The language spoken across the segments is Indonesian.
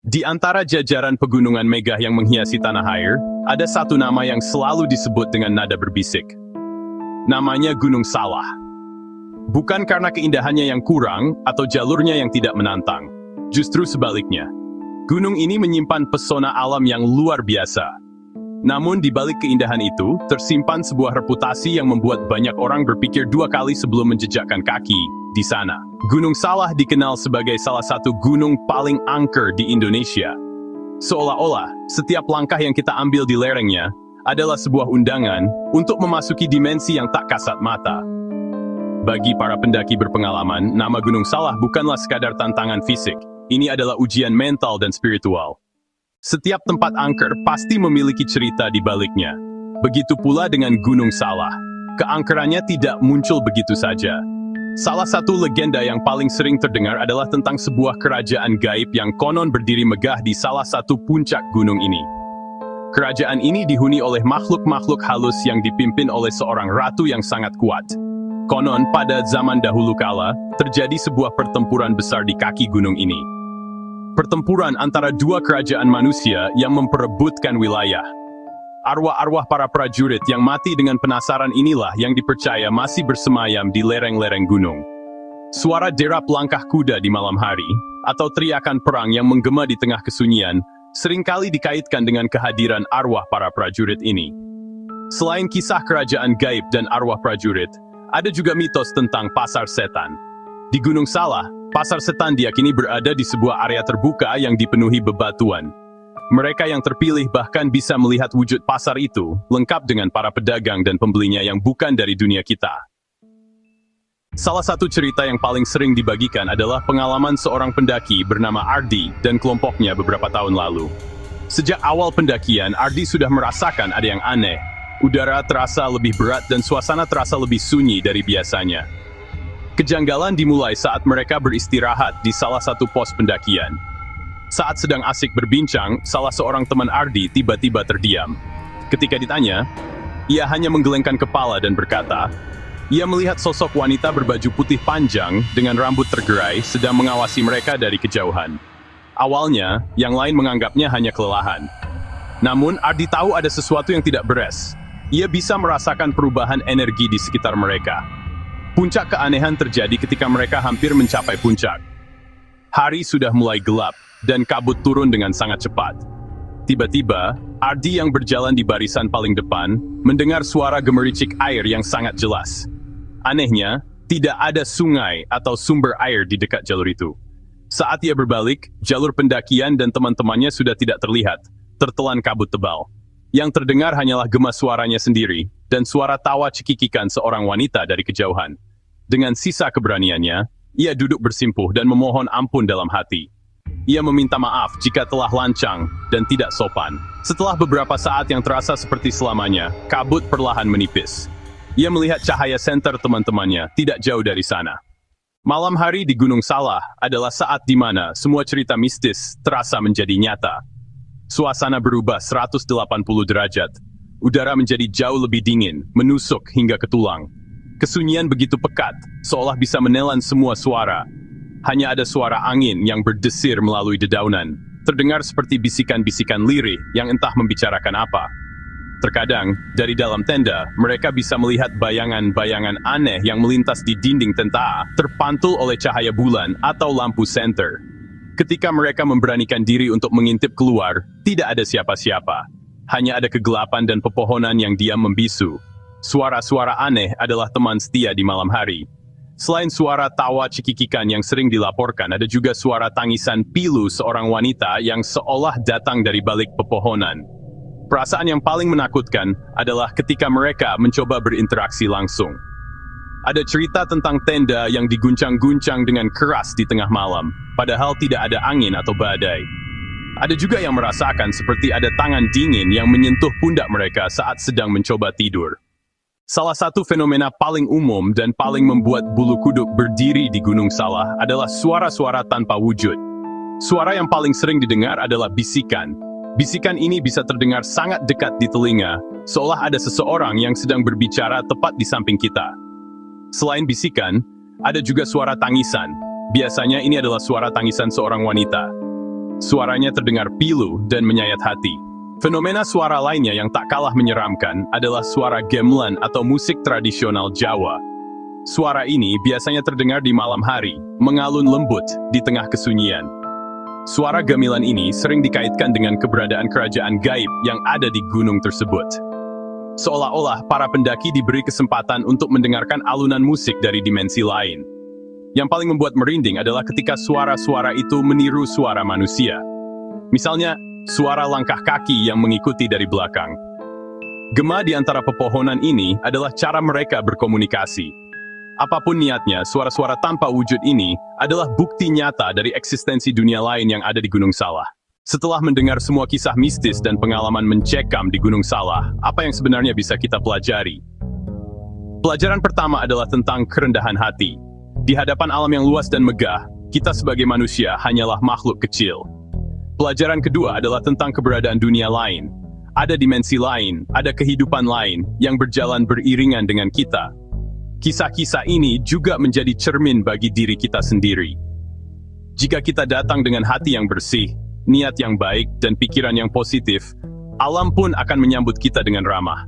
Di antara jajaran pegunungan megah yang menghiasi tanah air, ada satu nama yang selalu disebut dengan nada berbisik. Namanya Gunung Salah. Bukan karena keindahannya yang kurang atau jalurnya yang tidak menantang. Justru sebaliknya. Gunung ini menyimpan pesona alam yang luar biasa. Namun di balik keindahan itu, tersimpan sebuah reputasi yang membuat banyak orang berpikir dua kali sebelum menjejakkan kaki di sana. Gunung Salah dikenal sebagai salah satu gunung paling angker di Indonesia. Seolah-olah, setiap langkah yang kita ambil di lerengnya adalah sebuah undangan untuk memasuki dimensi yang tak kasat mata. Bagi para pendaki berpengalaman, nama Gunung Salah bukanlah sekadar tantangan fisik. Ini adalah ujian mental dan spiritual. Setiap tempat angker pasti memiliki cerita di baliknya. Begitu pula dengan Gunung Salah. Keangkerannya tidak muncul begitu saja. Salah satu legenda yang paling sering terdengar adalah tentang sebuah kerajaan gaib yang konon berdiri megah di salah satu puncak gunung ini. Kerajaan ini dihuni oleh makhluk-makhluk halus yang dipimpin oleh seorang ratu yang sangat kuat. Konon pada zaman dahulu kala, terjadi sebuah pertempuran besar di kaki gunung ini. Pertempuran antara dua kerajaan manusia yang memperebutkan wilayah. Arwah-arwah para prajurit yang mati dengan penasaran inilah yang dipercaya masih bersemayam di lereng-lereng gunung. Suara derap langkah kuda di malam hari, atau teriakan perang yang menggema di tengah kesunyian, seringkali dikaitkan dengan kehadiran arwah para prajurit ini. Selain kisah kerajaan gaib dan arwah prajurit, ada juga mitos tentang pasar setan. Di Gunung Salah, pasar setan diyakini berada di sebuah area terbuka yang dipenuhi bebatuan. Mereka yang terpilih bahkan bisa melihat wujud pasar itu, lengkap dengan para pedagang dan pembelinya yang bukan dari dunia kita. Salah satu cerita yang paling sering dibagikan adalah pengalaman seorang pendaki bernama Ardi dan kelompoknya beberapa tahun lalu. Sejak awal pendakian, Ardi sudah merasakan ada yang aneh. Udara terasa lebih berat dan suasana terasa lebih sunyi dari biasanya. Kejanggalan dimulai saat mereka beristirahat di salah satu pos pendakian. Saat sedang asik berbincang, salah seorang teman Ardi tiba-tiba terdiam. Ketika ditanya, ia hanya menggelengkan kepala dan berkata, ia melihat sosok wanita berbaju putih panjang dengan rambut tergerai sedang mengawasi mereka dari kejauhan. Awalnya, yang lain menganggapnya hanya kelelahan. Namun, Ardi tahu ada sesuatu yang tidak beres. Ia bisa merasakan perubahan energi di sekitar mereka. Puncak keanehan terjadi ketika mereka hampir mencapai puncak. Hari sudah mulai gelap, dan kabut turun dengan sangat cepat. Tiba-tiba, Ardi yang berjalan di barisan paling depan, mendengar suara gemericik air yang sangat jelas. Anehnya, tidak ada sungai atau sumber air di dekat jalur itu. Saat ia berbalik, jalur pendakian dan teman-temannya sudah tidak terlihat, tertelan kabut tebal. Yang terdengar hanyalah gema suaranya sendiri, dan suara tawa cekikikan seorang wanita dari kejauhan. Dengan sisa keberaniannya, ia duduk bersimpuh dan memohon ampun dalam hati. Ia meminta maaf jika telah lancang dan tidak sopan. Setelah beberapa saat yang terasa seperti selamanya, kabut perlahan menipis. Ia melihat cahaya senter teman-temannya tidak jauh dari sana. Malam hari di Gunung Salah adalah saat di mana semua cerita mistis terasa menjadi nyata. Suasana berubah 180 derajat. Udara menjadi jauh lebih dingin, menusuk hingga ke tulang. Kesunyian begitu pekat, seolah bisa menelan semua suara. Hanya ada suara angin yang berdesir melalui dedaunan, terdengar seperti bisikan-bisikan lirih yang entah membicarakan apa. Terkadang, dari dalam tenda, mereka bisa melihat bayangan-bayangan aneh yang melintas di dinding tenda, terpantul oleh cahaya bulan atau lampu senter. Ketika mereka memberanikan diri untuk mengintip keluar, tidak ada siapa-siapa. Hanya ada kegelapan dan pepohonan yang diam membisu. Suara-suara aneh adalah teman setia di malam hari. Selain suara tawa cekikikan yang sering dilaporkan, ada juga suara tangisan pilu seorang wanita yang seolah datang dari balik pepohonan. Perasaan yang paling menakutkan adalah ketika mereka mencoba berinteraksi langsung. Ada cerita tentang tenda yang diguncang-guncang dengan keras di tengah malam, padahal tidak ada angin atau badai. Ada juga yang merasakan seperti ada tangan dingin yang menyentuh pundak mereka saat sedang mencoba tidur. Salah satu fenomena paling umum dan paling membuat bulu kuduk berdiri di Gunung Salah adalah suara-suara tanpa wujud. Suara yang paling sering didengar adalah bisikan. Bisikan ini bisa terdengar sangat dekat di telinga, seolah ada seseorang yang sedang berbicara tepat di samping kita. Selain bisikan, ada juga suara tangisan. Biasanya ini adalah suara tangisan seorang wanita. Suaranya terdengar pilu dan menyayat hati. Fenomena suara lainnya yang tak kalah menyeramkan adalah suara gamelan atau musik tradisional Jawa. Suara ini biasanya terdengar di malam hari, mengalun lembut di tengah kesunyian. Suara gamelan ini sering dikaitkan dengan keberadaan kerajaan gaib yang ada di gunung tersebut. Seolah-olah para pendaki diberi kesempatan untuk mendengarkan alunan musik dari dimensi lain. Yang paling membuat merinding adalah ketika suara-suara itu meniru suara manusia. Misalnya, suara langkah kaki yang mengikuti dari belakang. Gema di antara pepohonan ini adalah cara mereka berkomunikasi. Apapun niatnya, suara-suara tanpa wujud ini adalah bukti nyata dari eksistensi dunia lain yang ada di Gunung Salak. Setelah mendengar semua kisah mistis dan pengalaman mencekam di Gunung Salak, apa yang sebenarnya bisa kita pelajari? Pelajaran pertama adalah tentang kerendahan hati. Di hadapan alam yang luas dan megah, kita sebagai manusia hanyalah makhluk kecil. Pelajaran kedua adalah tentang keberadaan dunia lain. Ada dimensi lain, ada kehidupan lain yang berjalan beriringan dengan kita. Kisah-kisah ini juga menjadi cermin bagi diri kita sendiri. Jika kita datang dengan hati yang bersih, niat yang baik, dan pikiran yang positif, alam pun akan menyambut kita dengan ramah.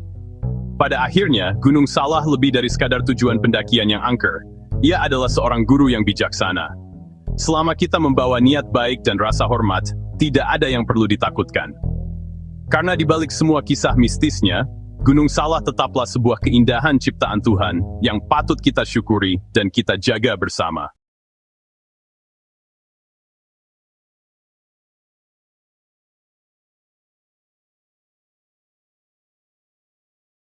Pada akhirnya, Gunung Salak lebih dari sekadar tujuan pendakian yang angker. Ia adalah seorang guru yang bijaksana. Selama kita membawa niat baik dan rasa hormat, tidak ada yang perlu ditakutkan. Karena di balik semua kisah mistisnya, Gunung Salak tetaplah sebuah keindahan ciptaan Tuhan yang patut kita syukuri dan kita jaga bersama.